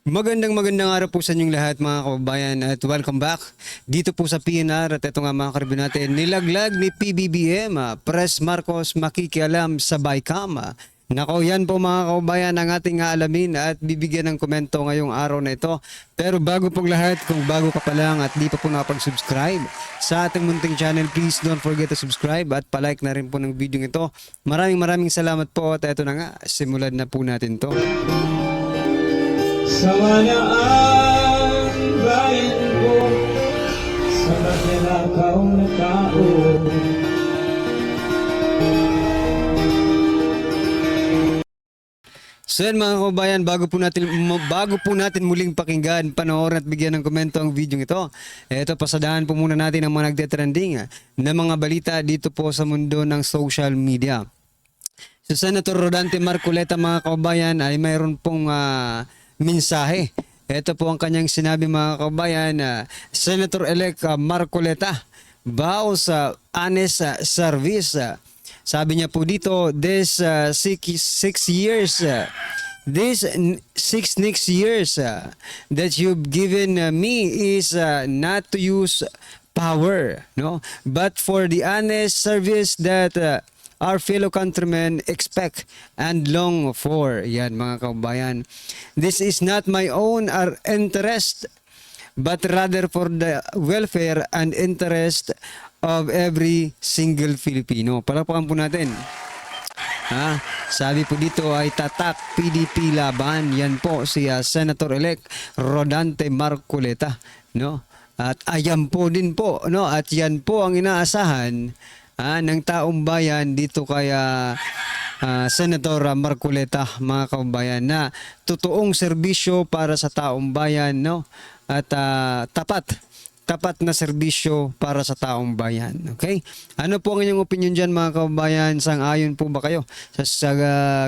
Magandang araw po sa inyong lahat mga kababayan at welcome back dito po sa PNR at ito nga mga karibin natin, nilaglag ni PBBM, Pres Marcos makikialam sa BICAM. Nako, yan po mga kababayan ang ating aalamin at bibigyan ng komento ngayong araw na ito. Pero bago pong lahat, kung bago ka pa lang at di pa po nakapag-subscribe sa ating munting channel, please don't forget to subscribe at palike na rin po ng video ito. Maraming salamat po at ito na nga, simulan na po natin to. Sawa na ang bayan ko sa magnanakaw na tao. So yan mga kababayan, bago po natin muling pakinggan, panoorin at bigyan ng komento ang video ito. Ito, pasadahan po muna natin ang mga nagte-trending na mga balita dito po sa mundo ng social media. So Senator Rodante Marcoleta mga kababayan ay mayroon pong mensahe. Ito po ang kanyang sinabi mga kababayan, Senator-elect Marcoleta, bao sa honest service. Sabi niya po dito, this 6 years, this 6 next years that you've given me is not to use power, no, but for the honest service that our fellow countrymen expect and long for. Yan mga kababayan. This is not my own interest, but rather for the welfare and interest of every single Filipino. Palakpakan po natin. Sabi po dito ay tatak PDP laban. Yan po si Senator-elect Rodante Marcoleta, no? At ayan po din po, no? At yan po ang inaasahan ng taong bayan dito kaya Senator Marcoleta mga kababayan, na totoong serbisyo para sa taong bayan, no? At tapat na serbisyo para sa taong bayan. Okay? Ano po ang inyong opinion dyan mga kababayan? Sang-ayon po ba kayo sa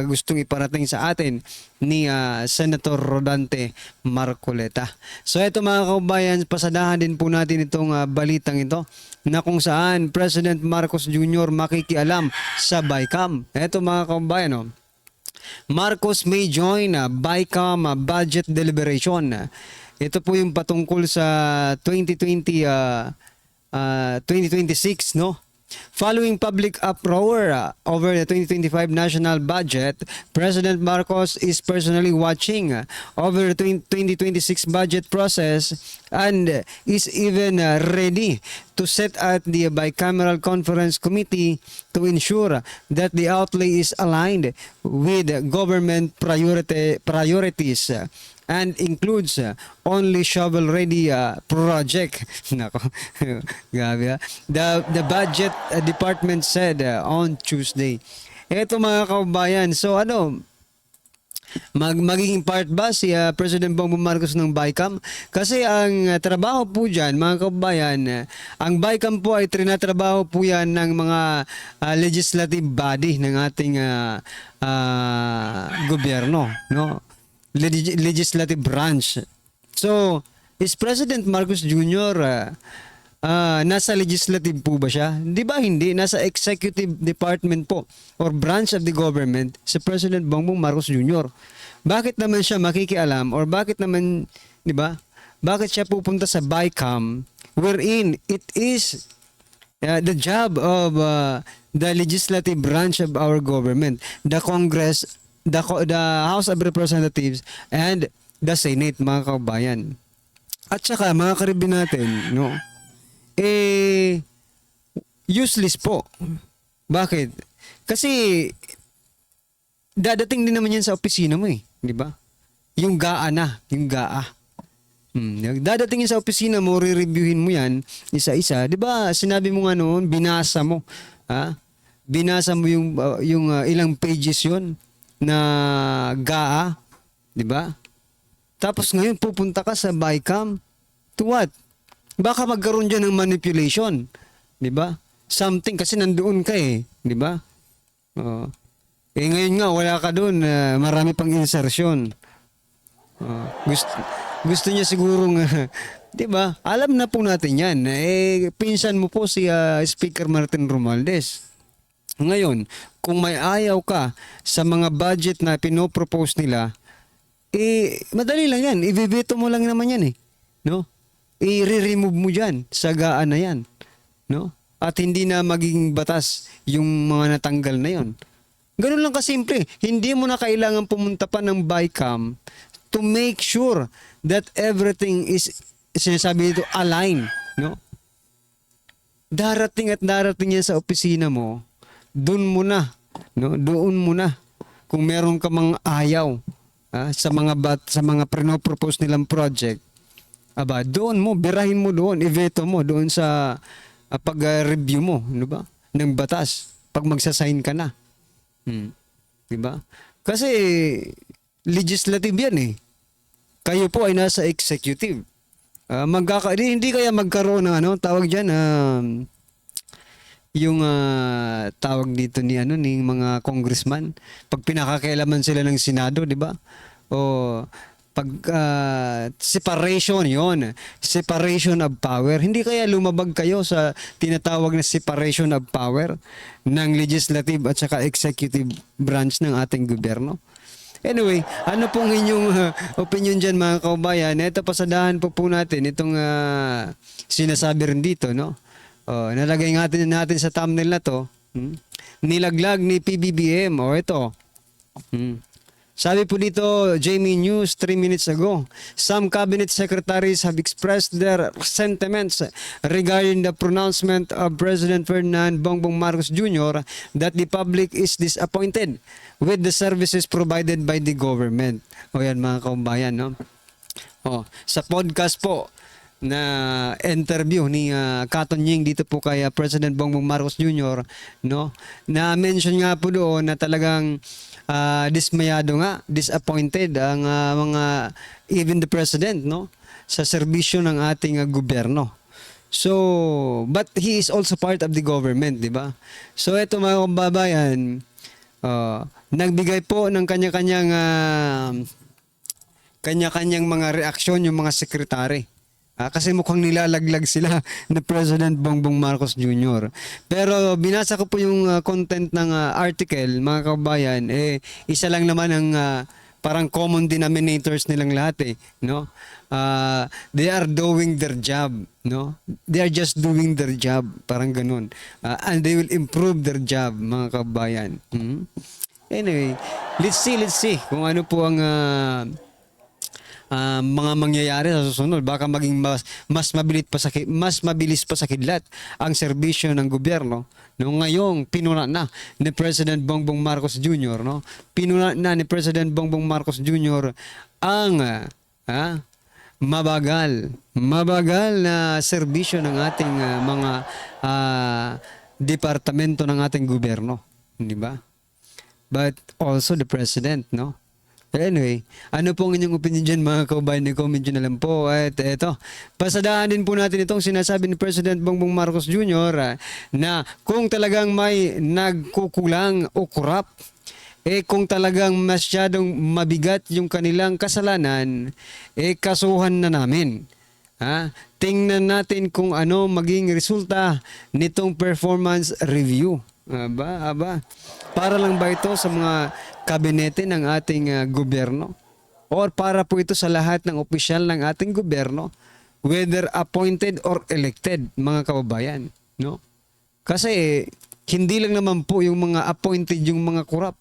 gustong iparating sa atin ni Senator Rodante Marcoleta? So ito mga kababayan, pasadahan din po natin itong balitang ito na kung saan President Marcos Jr. makikialam sa BICAM. Ito mga kababayan, no? Marcos may join BICAM budget deliberation. Ito po yung patungkol sa 2026, no? Following public uproar over the 2025 national budget, President Marcos is personally watching over the 2026 budget process and is even ready to set out the bicameral conference committee to ensure that the outlay is aligned with government priorities and includes only shovel-ready project. Nako, grabe. The budget department said on Tuesday. Ito mga kababayan, so ano, magiging part ba si President Bongbong Marcos ng BICAM? Kasi ang trabaho po dyan, mga kababayan, ang BICAM po ay trinatrabaho po yan ng mga legislative body ng ating gobyerno, no? Legislative branch. So, is President Marcos Jr. Nasa legislative po ba siya? Di ba hindi? Nasa executive department po or branch of the government si President Bongbong Marcos Jr. Bakit naman siya makikialam or bakit naman, di ba? Bakit siya pupunta sa BICAM wherein it is the job of the legislative branch of our government, the Congress, the House of Representatives and the Senate mga kababayan. At saka mga karibin natin, no? Useless po. Bakit? Kasi dadating din naman yan sa opisina mo di ba? Yung GAA na, yung GAA. Dadating yan sa opisina mo, re-reviewin mo yan isa-isa. Di ba? Sinabi mo nga noon, binasa mo. Binasa mo yung ilang pages yun na GAA, di ba? Tapos ngayon pupunta ka sa BICAM. To what? Baka magkaroon dyan ng manipulation, di ba? Something kasi nandoon ka di ba? Ngayon nga wala ka doon, marami pang insertion. Gusto niya sigurong di ba? Alam na po natin 'yan. Pinsan mo po si Speaker Martin Romualdez. Ngayon, kung may ayaw ka sa mga budget na pinopropose nila, madali lang yan. Ibebeto mo lang naman yan eh. No? I-remove mo dyan sa gaan na yan. No? At hindi na maging batas yung mga natanggal na yon. Ganun lang kasimple. Hindi mo na kailangan pumunta pa ng BICAM to make sure that everything is, sinasabi dito, align. No? Darating at darating yan sa opisina mo, doon mo na. No? Doon mo na. Kung meron ka mang ayaw sa mga pinopropose nilang project, doon mo, birahin mo doon, i-veto mo doon sa pag-review mo, ano ba? Ng batas pag magsasign ka na. 'Di ba? Kasi legislative 'yan eh. Kayo po ay nasa executive. Hindi kaya magkaroon ng tawag diyan yung tawag dito ni mga congressman pag pinakakailaman sila ng Senado, 'di ba? O pag separation yon, separation of power. Hindi kaya lumabag kayo sa tinatawag na separation of power ng legislative at saka executive branch ng ating gobyerno? Anyway, ano pong inyong opinion dyan mga kaubayan? Ito, pasadahan po natin itong sinasabi rin dito, no? Nalagay natin sa thumbnail na to, nilaglag ni PBBM, ito. Sabi po dito, Jamie News 3 minutes ago, some cabinet secretaries have expressed their sentiments regarding the pronouncement of President Ferdinand Bongbong Marcos Jr. that the public is disappointed with the services provided by the government. O yan mga kaumbayan, no? Sa podcast po na interview ni Katon Ying dito po kay President Bongbong Marcos Jr., no? Na mention nga po doon na talagang dismayado nga, disappointed ang mga even the president, no, sa serbisyo ng ating gobyerno. So, but he is also part of the government, di ba? So, ito mga kababayan, nagbigay po ng kanya-kanyang mga reaksyon yung mga sekretary. Kasi mukhang nilalaglag sila na President Bongbong Marcos Jr. Pero binasa ko po yung content ng article, mga kababayan, isa lang naman ang parang common denominators nilang lahat no? They are doing their job, no? They are just doing their job, parang ganun. And they will improve their job, mga kababayan. Anyway, let's see kung ano po ang mga mangyayari sa susunod. Baka maging mas mabilis pa sa kidlat ang serbisyo ng gobyerno. No, ngayong pinuna na ni President Bongbong Marcos Jr., no? Pinuna na ni President Bongbong Marcos Jr. ang mabagal na serbisyo ng ating mga departamento ng ating gobyerno, di ba? But also the president, no? Anyway, ano pong inyong opinion dyan mga kaubayan? I-comment nyo na lang po. At eto, pasadaan din po natin itong sinasabi ni President Bongbong Marcos Jr. Na kung talagang may nagkukulang o kurap, kung talagang masyadong mabigat yung kanilang kasalanan, kasuhan na namin. Tingnan natin kung ano maging resulta nitong performance review. Aba. Para lang ba ito sa mga kabinete ng ating gobyerno? Or para po ito sa lahat ng opisyal ng ating gobyerno, whether appointed or elected, mga kababayan, no? Kasi hindi lang naman po yung mga appointed yung mga korap.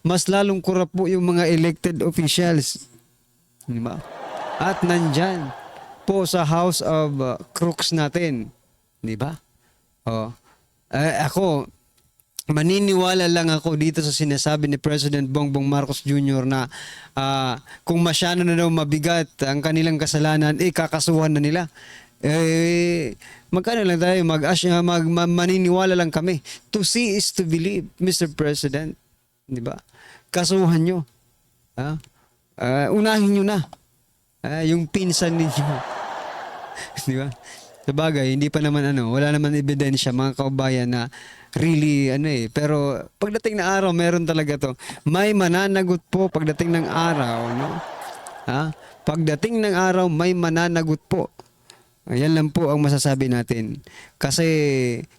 Mas lalong korap po yung mga elected officials. Di ba? At nandyan po sa House of Crooks natin. Di ba? Ako, maniniwala lang ako dito sa sinasabi ni President Bongbong Marcos Jr. na kung masyado na daw mabigat ang kanilang kasalanan, kakasuhan na nila. Magkano lang tayo, maniniwala lang kami. To see is to believe, Mr. President. Di ba? Kasuhan nyo. Unahin nyo na. Yung pinsan ninyo. Di ba? Sabagay, hindi pa naman wala naman ebidensya mga kaubayan na really pero pagdating na araw meron talaga to. May mananagot po pagdating ng araw, no? Pagdating ng araw may mananagot po. Ayan lang po ang masasabi natin. Kasi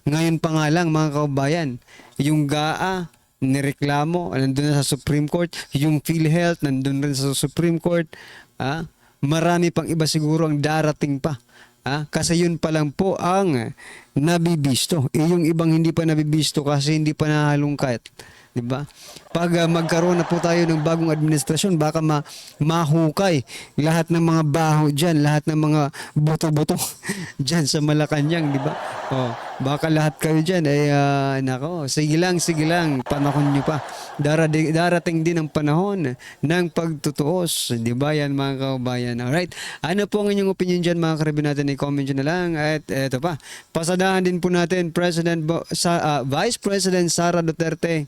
ngayon pa nga lang mga kaubayan, yung GAA nireklamo, nandun na sa Supreme Court. Yung PhilHealth, nandun rin sa Supreme Court. Marami pang iba siguro ang darating pa. Kasi yun pa lang po ang nabibisto. Yung ibang hindi pa nabibisto kasi hindi pa nahalungkat. Diba? Pag magkaroon na po tayo ng bagong administrasyon, baka mahukay lahat ng mga baho dyan, lahat ng mga buto-buto dyan sa Malacanang, diba? Baka lahat kayo dyan, nako, sige lang, panahon nyo pa. Darating din ang panahon ng pagtutuos, diba yan mga kabayan? Alright, ano po ang inyong opinion dyan mga karibin natin, i-comment nyo na lang. At eto pa, pasadahan din po natin, Vice President Sara Duterte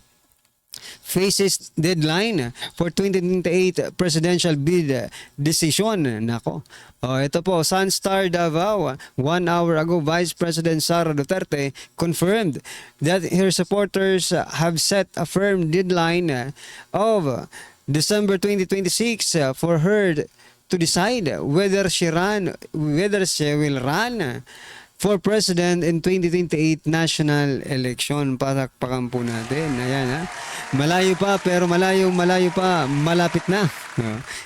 faces deadline for 2028 presidential bid decision. Nako. Ito po, Sunstar Davao. 1 hour ago, Vice President Sara Duterte confirmed that her supporters have set a firm deadline of December 2026 for her to decide whether she will run for president in 2028 national election. Palakpakan po natin. Ayan Malayo pa, pero malayo pa. Malapit na.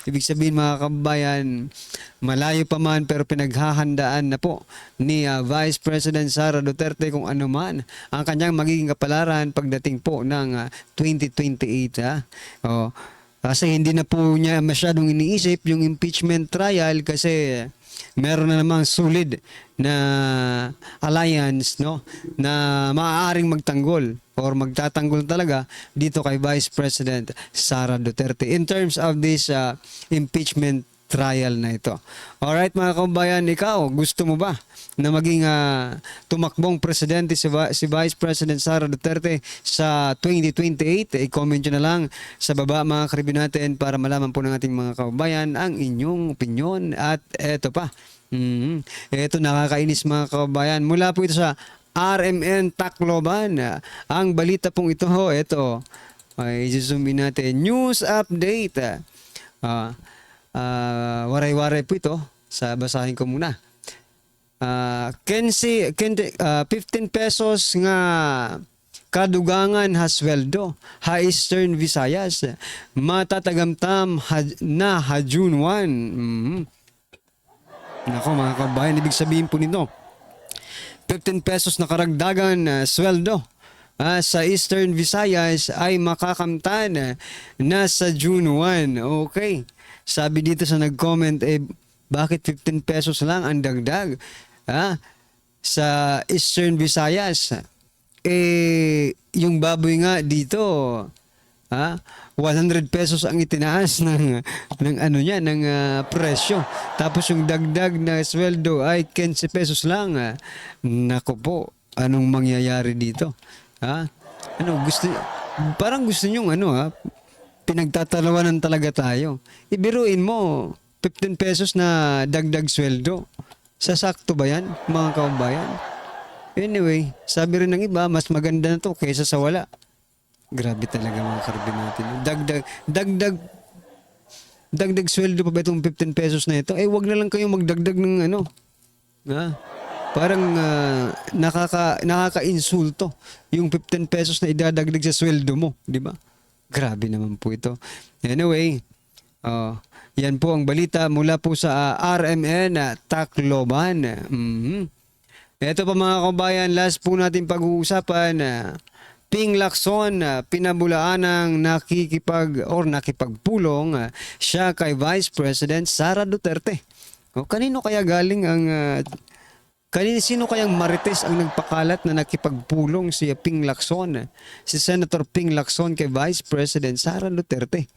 Ibig sabihin mga kabayan, malayo pa man pero pinaghahandaan na po ni Vice President Sara Duterte kung ano man ang kanyang magiging kapalaran pagdating po ng 2028. Kasi hindi na po niya masyadong iniisip yung impeachment trial kasi meron na namang solid na alliance na maaaring magtanggol or magtatanggol talaga dito kay Vice President Sara Duterte in terms of this impeachment trial na ito. Alright mga kabayan, ikaw, gusto mo ba na maging tumakbong presidente si Vice President Sara Duterte sa 2028? I-comment nyo na lang sa baba mga karibin natin para malaman po ng ating mga kabayan ang inyong opinion. At eto pa, eto nakakainis mga kabayan. Mula po ito sa RMN Tacloban. Ang balita pong ito, eto, i-zoom in natin. News update. Waray-waray po ito. Basahin ko muna. 15 pesos nga kadugangan hasweldo ha Eastern Visayas matatagamtam na ha June 1. Nako mga kabayan, ibig sabihin po nito 15 pesos na karagdagan sweldo sa Eastern Visayas ay makakamtan na sa June 1. Okay. Sabi dito sa nag-comment, bakit 15 pesos lang ang dagdag sa Eastern Visayas? Yung baboy nga dito, 100 pesos ang itinaas ng presyo. Tapos yung dagdag na sweldo ay 15 pesos lang. Nako po, anong mangyayari dito? Parang gusto nyong pinagtatalawanan talaga tayo. Ibiruin mo, 15 pesos na dagdag sweldo. Sasakto ba yan, mga kabayan? Anyway, sabi rin ng iba, mas maganda na to kaysa sa wala. Grabe talaga mga karibin natin. Dagdag sweldo pa ba itong 15 pesos na ito? Wag na lang kayong magdagdag ng parang nakaka-insulto yung 15 pesos na idadagdag sa sweldo mo, di ba? Grabe naman po ito. Anyway, yan po ang balita mula po sa RMN Tacloban. Ito pa mga kabayan, last po natin pag-uusapan. Ping Lacson, pinabulaan ng nakipagpulong siya kay Vice President Sara Duterte. Kanino kaya galing sino kayang marites ang nagpakalat na nakipagpulong si Ping Lacson, si Senator Ping Lacson kay Vice President Sara Duterte?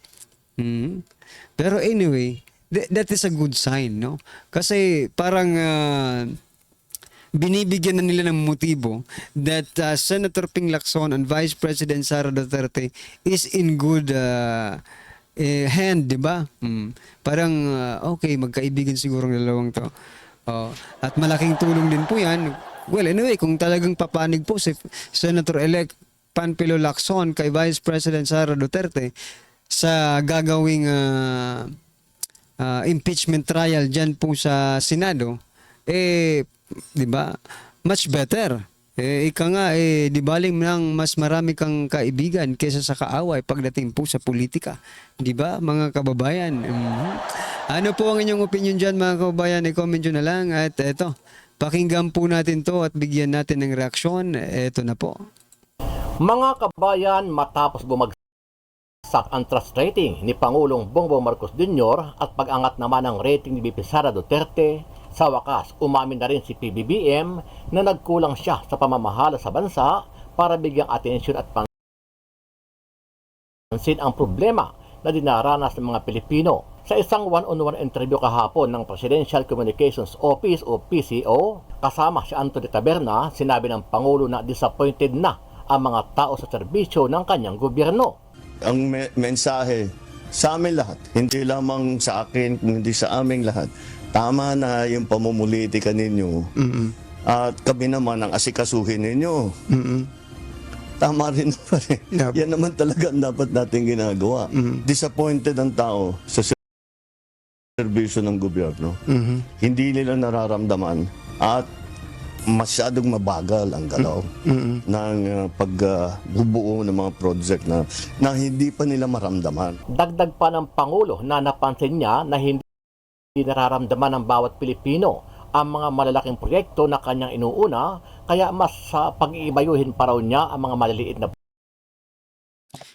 Pero anyway, that is a good sign, no? Kasi parang binibigyan na nila ng motibo that Senator Ping Lacson and Vice President Sara Duterte is in good hand, di ba? Parang okay, magkaibigan siguro ng dalawang to. At malaking tulong din po yan. Well, anyway, kung talagang papanig po si Senator-elect Panfilo Lacson kay Vice President Sara Duterte sa gagawing impeachment trial dyan po sa Senado, di ba? Much better. Ika nga, di baling nang mas marami kang kaibigan kaysa sa kaaway pagdating po sa politika. Di ba, mga kababayan? Ano po ang inyong opinion dyan, mga kababayan? I-comment nyo na lang. At eto, pakinggan po natin to at bigyan natin ng reaksyon. Eto na po. Mga kabayan, matapos bumagsak ang trust rating ni Pangulong Bongbong Marcos Jr. at pag-angat naman ng rating ni VP Sara Duterte, sa wakas umamin na rin si PBBM na nagkulang siya sa pamamahala sa bansa para bigyang atensyon at pansin ang problema na dinaranas ng mga Pilipino. Sa isang one-on-one interview kahapon ng Presidential Communications Office o PCO, kasama si Anthony Taberna, sinabi ng Pangulo na disappointed na ang mga tao sa serbisyo ng kanyang gobyerno. Ang mensahe sa amin lahat, hindi lamang sa akin, kundi sa aming lahat, tama na yung pamumulitika ninyo. At kami naman ang asikasuhin ninyo. Tama rin naman eh. Yep. Yan naman talaga ang dapat natin ginagawa. Disappointed ang tao sa serbisyo ng gobyerno. Hindi nila nararamdaman at masyadong mabagal ang galaw ng pagbubuo ng mga project na hindi pa nila maramdaman. Dagdag pa ng Pangulo na napansin niya na hindi nararamdaman ng bawat Pilipino ang mga malalaking proyekto na kanyang inuuna, kaya mas pag-iibayuhin pa raw niya ang mga maliliit na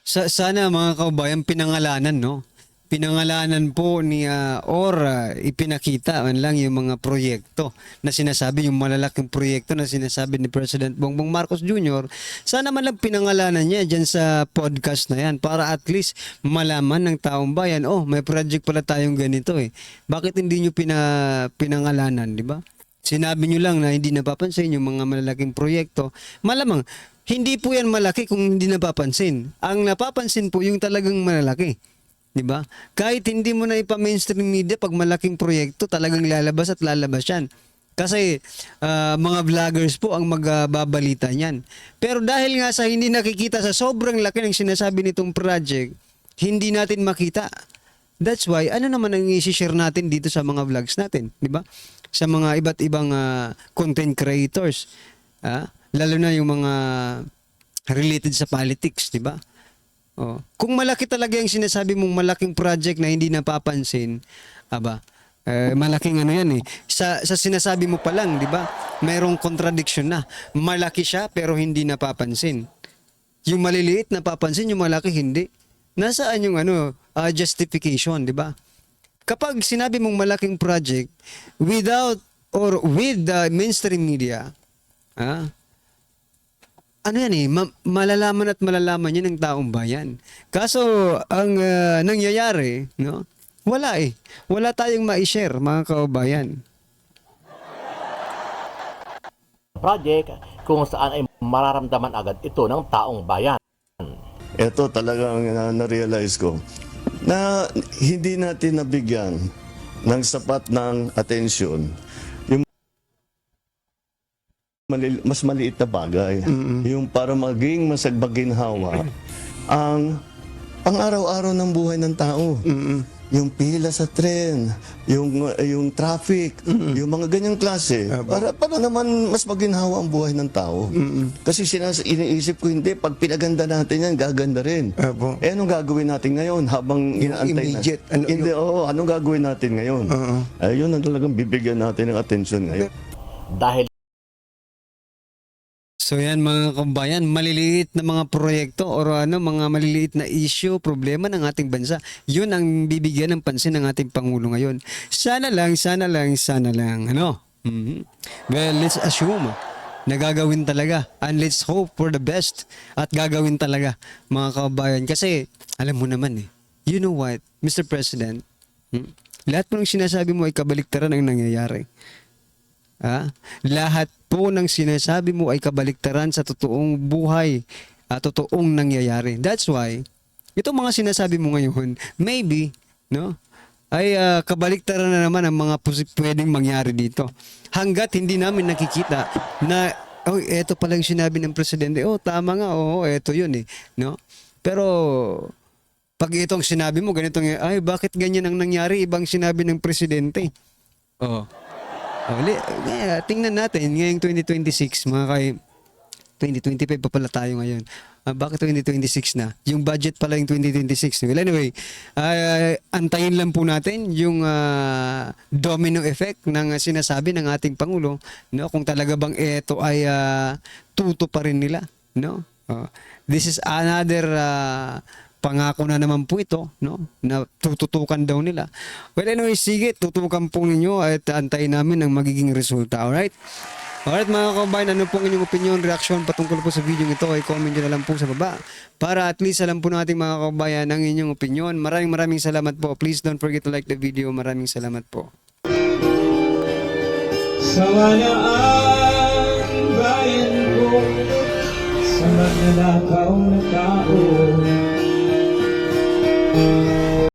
Sana mga kababayan, pinangalanan, no? Pinangalanan po ni ipinakita man lang yung mga proyekto na sinasabi, yung malalaking proyekto na sinasabi ni President Bongbong Marcos Jr. Sana man lang pinangalanan niya dyan sa podcast na yan para at least malaman ng taong bayan, oh, may project pala tayong ganito eh. Bakit hindi nyo pinangalanan, di ba? Sinabi nyo lang na hindi napapansin yung mga malalaking proyekto. Malamang, hindi po yan malaki kung hindi napapansin. Ang napapansin po yung talagang malalaki. Diba? Kahit hindi mo na ipa-mainstream media, pag malaking proyekto, talagang lalabas at lalabas yan. Kasi mga vloggers po ang magbabalita niyan. Pero dahil nga sa hindi nakikita sa sobrang laki ng sinasabi nitong project, hindi natin makita. That's why, ano naman ang i-share natin dito sa mga vlogs natin? Diba? Sa mga iba't ibang content creators. Lalo na yung mga related sa politics, diba? Oh. Kung malaki talaga yung sinasabi mong malaking project na hindi napapansin, malaking ano yan eh. Sa sinasabi mo pa lang, di ba? Mayroong contradiction na. Malaki siya pero hindi napapansin. Yung maliliit napapansin, yung malaki hindi. Nasaan yung justification, di ba? Kapag sinabi mong malaking project without or with the mainstream media, ano yan eh, malalaman at malalaman yun ng taong bayan. Kaso, ang nangyayari, no? Wala eh. Wala tayong ma-share, mga kaubayan. project kung saan ay mararamdaman agad ito ng taong bayan. Ito talagang na-realize ko na hindi natin nabigyan ng sapat ng atensyon yung mas maliit na bagay. Yung para maging masagbaginhawa ang pang-araw-araw ng buhay ng tao. Yung pila sa tren, yung traffic, yung mga ganyang klase. Para naman mas maginhawa ang buhay ng tao. Kasi iniisip ko hindi, pag pinaganda natin yan, gaganda rin. Eh, anong gagawin natin ngayon habang inaantay immediate, na? Hindi, anong gagawin natin ngayon? Ayun ang talagang bibigyan natin ng atensyon ngayon. Dahil So yan mga kabayan, maliliit na mga proyekto o mga maliliit na issue, problema ng ating bansa. Yun ang bibigyan ng pansin ng ating Pangulo ngayon. Sana lang. Ano? Well, let's assume na gagawin talaga. And let's hope for the best. At gagawin talaga mga kabayan. Kasi alam mo naman eh, you know what, Mr. President, lahat po ng sinasabi mo ay kabaliktaran ang nangyayari. Lahat po ng sinasabi mo ay kabaliktaran sa totoong buhay at totoong nangyayari. That's why, itong mga sinasabi mo ngayon, maybe, no, ay kabaliktaran na naman ang mga pwedeng mangyari dito. Hanggat hindi namin nakikita na, eto pala yung sinabi ng presidente, tama nga, eto yun eh. No? Pero, pag itong sinabi mo, ganito nga, bakit ganyan ang nangyari, ibang sinabi ng presidente. Tingnan natin ngayong 2026 mga 2025 pa pala tayo ngayon. Bakit 2026 na? Yung budget pala yung 2026. Well, anyway, antayin lang po natin yung domino effect ng sinasabi ng ating Pangulo, no? Kung talaga bang ito ay tuto pa rin nila, no? This is another pangako na naman po ito, no? Na tututukan daw nila. Well, anyway, sige, tutukan po ninyo at antayin namin ang magiging resulta. Alright? Alright mga kabayan, ano pong inyong opinion, reaction patungkol po sa video ito ay comment nyo na lang po sa baba para at least alam po natin mga kabayan ang inyong opinion. Maraming salamat po. Please don't forget to like the video. Maraming salamat po. Sawa na ang bayan ko sa magnanakaw na tao.